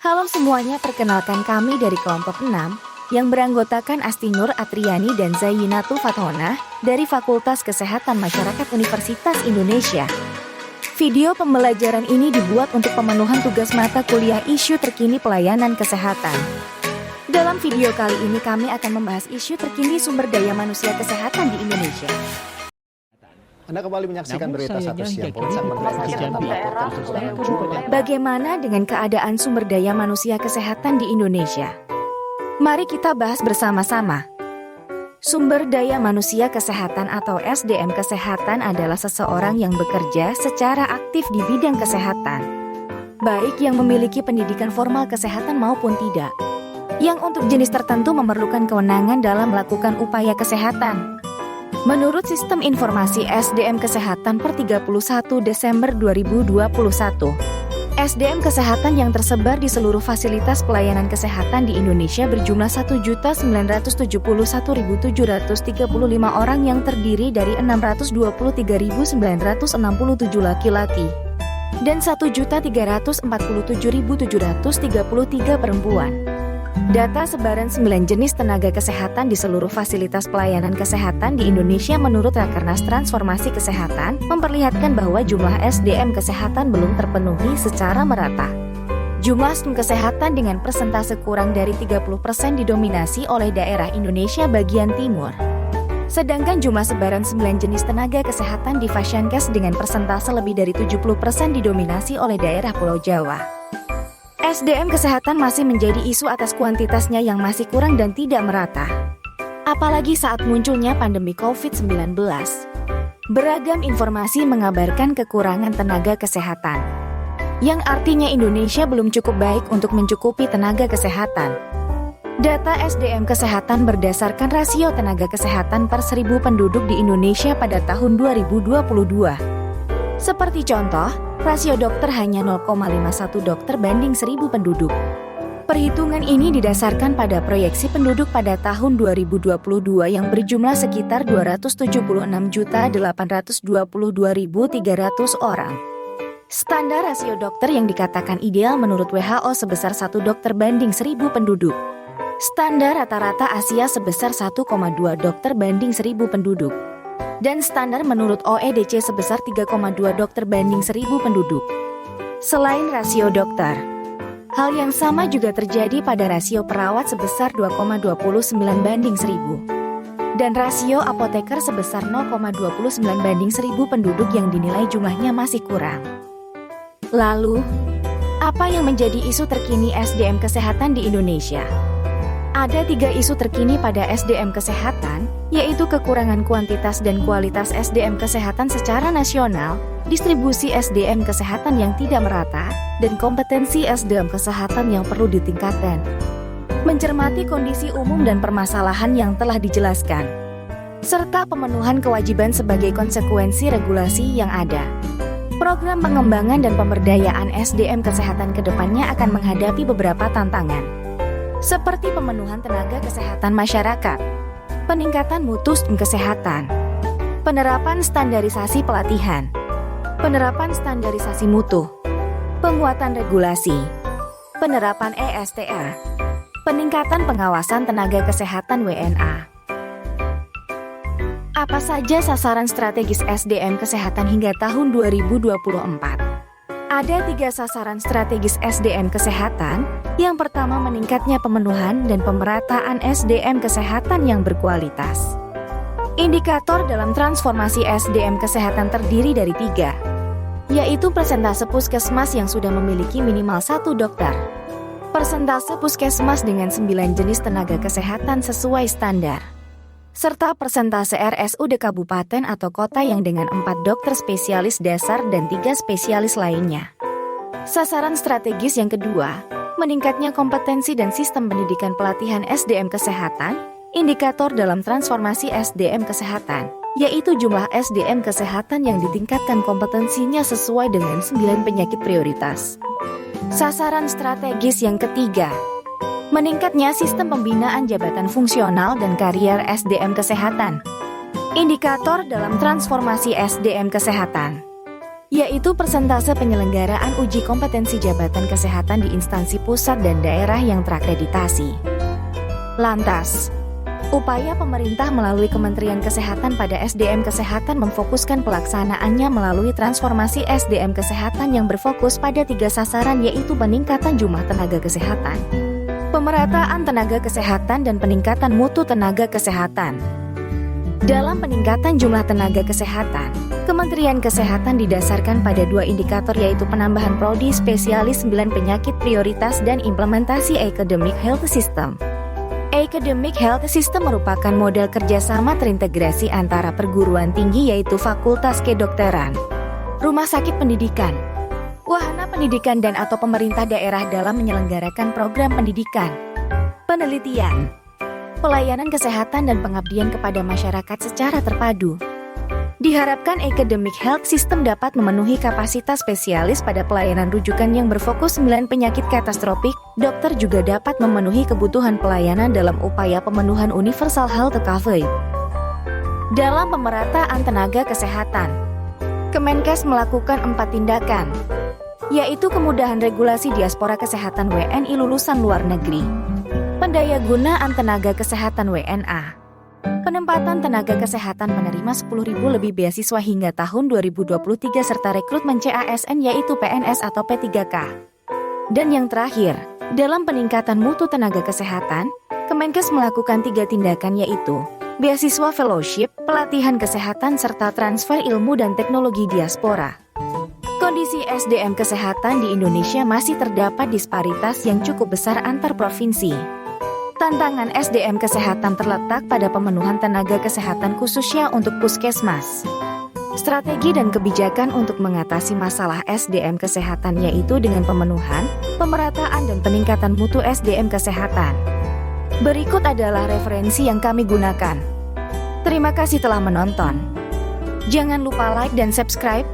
Halo semuanya, perkenalkan kami dari kelompok 6 yang beranggotakan Asti Nur Atriani dan Zainatul Fathona dari Fakultas Kesehatan Masyarakat Universitas Indonesia. Video pembelajaran ini dibuat untuk pemenuhan tugas mata kuliah isu terkini pelayanan kesehatan. Dalam video kali ini kami akan membahas isu terkini sumber daya manusia kesehatan di Indonesia. Anda kembali menyaksikan berita satu siang. Bagaimana dengan keadaan sumber daya manusia kesehatan di Indonesia? Mari kita bahas bersama-sama. Sumber daya manusia kesehatan atau SDM kesehatan adalah seseorang yang bekerja secara aktif di bidang kesehatan, baik yang memiliki pendidikan formal kesehatan maupun tidak, yang untuk jenis tertentu memerlukan kewenangan dalam melakukan upaya kesehatan. Menurut Sistem Informasi SDM Kesehatan per 31 Desember 2021, SDM Kesehatan yang tersebar di seluruh fasilitas pelayanan kesehatan di Indonesia berjumlah 1.971.735 orang yang terdiri dari 623.967 laki-laki dan 1.347.733 perempuan. Data sebaran 9 jenis tenaga kesehatan di seluruh fasilitas pelayanan kesehatan di Indonesia menurut Rakernas Transformasi Kesehatan memperlihatkan bahwa jumlah SDM kesehatan belum terpenuhi secara merata. Jumlah SDM kesehatan dengan persentase kurang dari 30% didominasi oleh daerah Indonesia bagian timur. Sedangkan jumlah sebaran 9 jenis tenaga kesehatan di Fasyankes dengan persentase lebih dari 70% didominasi oleh daerah Pulau Jawa. SDM kesehatan masih menjadi isu atas kuantitasnya yang masih kurang dan tidak merata. Apalagi saat munculnya pandemi COVID-19. Beragam informasi mengabarkan kekurangan tenaga kesehatan, yang artinya Indonesia belum cukup baik untuk mencukupi tenaga kesehatan. Data SDM kesehatan berdasarkan rasio tenaga kesehatan per 1.000 penduduk di Indonesia pada tahun 2022. Seperti contoh, rasio dokter hanya 0,51 dokter banding 1.000 penduduk. Perhitungan ini didasarkan pada proyeksi penduduk pada tahun 2022 yang berjumlah sekitar 276.822.300 orang. Standar rasio dokter yang dikatakan ideal menurut WHO sebesar 1 dokter banding 1.000 penduduk. Standar rata-rata Asia sebesar 1,2 dokter banding 1.000 penduduk. Dan standar menurut OEDC sebesar 3,2 dokter banding 1.000 penduduk. Selain rasio dokter, hal yang sama juga terjadi pada rasio perawat sebesar 2,29 banding 1.000. Dan rasio apoteker sebesar 0,29 banding 1.000 penduduk yang dinilai jumlahnya masih kurang. Lalu, apa yang menjadi isu terkini SDM kesehatan di Indonesia? Ada 3 isu terkini pada SDM kesehatan, yaitu kekurangan kuantitas dan kualitas SDM kesehatan secara nasional, distribusi SDM kesehatan yang tidak merata, dan kompetensi SDM kesehatan yang perlu ditingkatkan. Mencermati kondisi umum dan permasalahan yang telah dijelaskan, serta pemenuhan kewajiban sebagai konsekuensi regulasi yang ada. Program pengembangan dan pemberdayaan SDM kesehatan ke depannya akan menghadapi beberapa tantangan, seperti pemenuhan tenaga kesehatan masyarakat, peningkatan mutu kesehatan, penerapan standarisasi pelatihan, penerapan standarisasi mutu, penguatan regulasi, penerapan ESTA, peningkatan pengawasan tenaga kesehatan WNA. Apa saja sasaran strategis SDM kesehatan hingga tahun 2024? Ada 3 sasaran strategis SDM kesehatan. Yang pertama, meningkatnya pemenuhan dan pemerataan SDM kesehatan yang berkualitas. Indikator dalam transformasi SDM kesehatan terdiri dari 3, yaitu persentase puskesmas yang sudah memiliki minimal 1 dokter, persentase puskesmas dengan 9 jenis tenaga kesehatan sesuai standar, serta persentase RSUD kabupaten atau kota yang dengan 4 dokter spesialis dasar dan 3 spesialis lainnya. Sasaran strategis yang kedua, meningkatnya kompetensi dan sistem pendidikan pelatihan SDM kesehatan, indikator dalam transformasi SDM kesehatan, yaitu jumlah SDM kesehatan yang ditingkatkan kompetensinya sesuai dengan 9 penyakit prioritas. Sasaran strategis yang ketiga, meningkatnya sistem pembinaan jabatan fungsional dan karier SDM kesehatan, indikator dalam transformasi SDM kesehatan, yaitu persentase penyelenggaraan uji kompetensi jabatan kesehatan di instansi pusat dan daerah yang terakreditasi. Lantas, upaya pemerintah melalui Kementerian Kesehatan pada SDM Kesehatan memfokuskan pelaksanaannya melalui transformasi SDM Kesehatan yang berfokus pada 3 sasaran, yaitu peningkatan jumlah tenaga kesehatan, pemerataan tenaga kesehatan, dan peningkatan mutu tenaga kesehatan. Dalam peningkatan jumlah tenaga kesehatan, Kementerian Kesehatan didasarkan pada 2 indikator, yaitu penambahan prodi spesialis 9 penyakit prioritas dan implementasi Academic Health System. Academic Health System merupakan model kerjasama terintegrasi antara perguruan tinggi, yaitu fakultas kedokteran, rumah sakit pendidikan, wahana pendidikan, dan atau pemerintah daerah dalam menyelenggarakan program pendidikan, penelitian, pelayanan kesehatan, dan pengabdian kepada masyarakat secara terpadu. Diharapkan Academic Health System dapat memenuhi kapasitas spesialis pada pelayanan rujukan yang berfokus 9 penyakit katastropik. Dokter juga dapat memenuhi kebutuhan pelayanan dalam upaya pemenuhan universal health coverage. Dalam pemerataan tenaga kesehatan, Kemenkes melakukan 4 tindakan, yaitu kemudahan regulasi diaspora kesehatan WNI lulusan luar negeri, pendayagunaan tenaga kesehatan WNA, penempatan tenaga kesehatan menerima 10.000 lebih beasiswa hingga tahun 2023, serta rekrutmen CASN yaitu PNS atau P3K. Dan yang terakhir, dalam peningkatan mutu tenaga kesehatan, Kemenkes melakukan 3 tindakan, yaitu beasiswa fellowship, pelatihan kesehatan, serta transfer ilmu dan teknologi diaspora. Kondisi SDM kesehatan di Indonesia masih terdapat disparitas yang cukup besar antar provinsi. Tantangan SDM kesehatan terletak pada pemenuhan tenaga kesehatan khususnya untuk puskesmas. Strategi dan kebijakan untuk mengatasi masalah SDM kesehatan yaitu dengan pemenuhan, pemerataan, dan peningkatan mutu SDM kesehatan. Berikut adalah referensi yang kami gunakan. Terima kasih telah menonton. Jangan lupa like dan subscribe